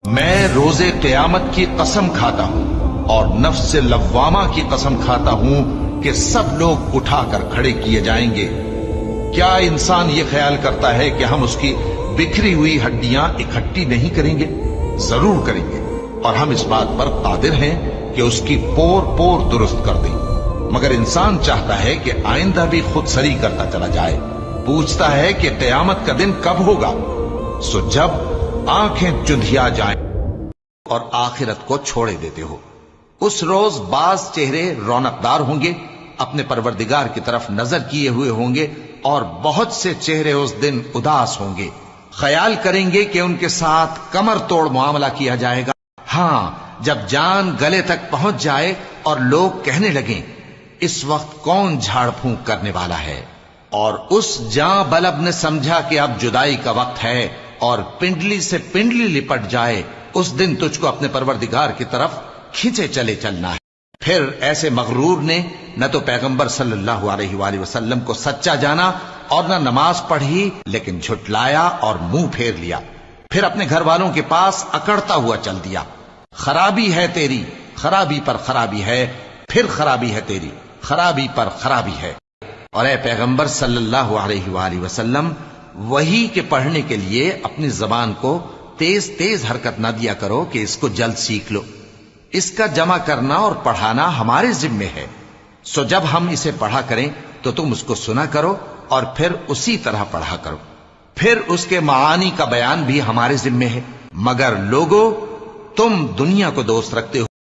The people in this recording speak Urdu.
میں روز قیامت کی قسم کھاتا ہوں اور نفس لوامہ کی قسم کھاتا ہوں کہ سب لوگ اٹھا کر کھڑے کیے جائیں گے۔ کیا انسان یہ خیال کرتا ہے کہ ہم اس کی بکھری ہوئی ہڈیاں اکٹھی نہیں کریں گے؟ ضرور کریں گے، اور ہم اس بات پر قادر ہیں کہ اس کی پور پور درست کر دیں۔ مگر انسان چاہتا ہے کہ آئندہ بھی خود سری کرتا چلا جائے، پوچھتا ہے کہ قیامت کا دن کب ہوگا۔ سو جب آنکھیں چندھیا جائیں اور آخرت کو چھوڑے دیتے ہو، اس روز بعض چہرے رونقدار ہوں گے، اپنے پروردگار کی طرف نظر کیے ہوئے ہوں گے، اور بہت سے چہرے اس دن اداس ہوں گے، خیال کریں گے کہ ان کے ساتھ کمر توڑ معاملہ کیا جائے گا۔ ہاں، جب جان گلے تک پہنچ جائے اور لوگ کہنے لگیں اس وقت کون جھاڑ پھونک کرنے والا ہے، اور اس جاں بلب نے سمجھا کہ اب جدائی کا وقت ہے اور پنڈلی سے پنڈلی لپٹ جائے، اس دن تجھ کو اپنے پروردگار کی طرف کھینچے چلے چلنا ہے۔ پھر ایسے مغرور نے نہ تو پیغمبر صلی اللہ علیہ وآلہ وسلم کو سچا جانا اور نہ نماز پڑھی، لیکن جھٹلایا اور منہ پھیر لیا، پھر اپنے گھر والوں کے پاس اکڑتا ہوا چل دیا۔ خرابی ہے تیری، خرابی پر خرابی ہے، پھر خرابی ہے تیری، خرابی پر خرابی ہے۔ اور اے پیغمبر صلی اللہ علیہ وآلہ وسلم، وحی کے پڑھنے کے لیے اپنی زبان کو تیز تیز حرکت نہ دیا کرو کہ اس کو جلد سیکھ لو۔ اس کا جمع کرنا اور پڑھانا ہمارے ذمے ہے، سو جب ہم اسے پڑھا کریں تو تم اس کو سنا کرو اور پھر اسی طرح پڑھا کرو، پھر اس کے معانی کا بیان بھی ہمارے ذمے ہے۔ مگر لوگو، تم دنیا کو دوست رکھتے ہو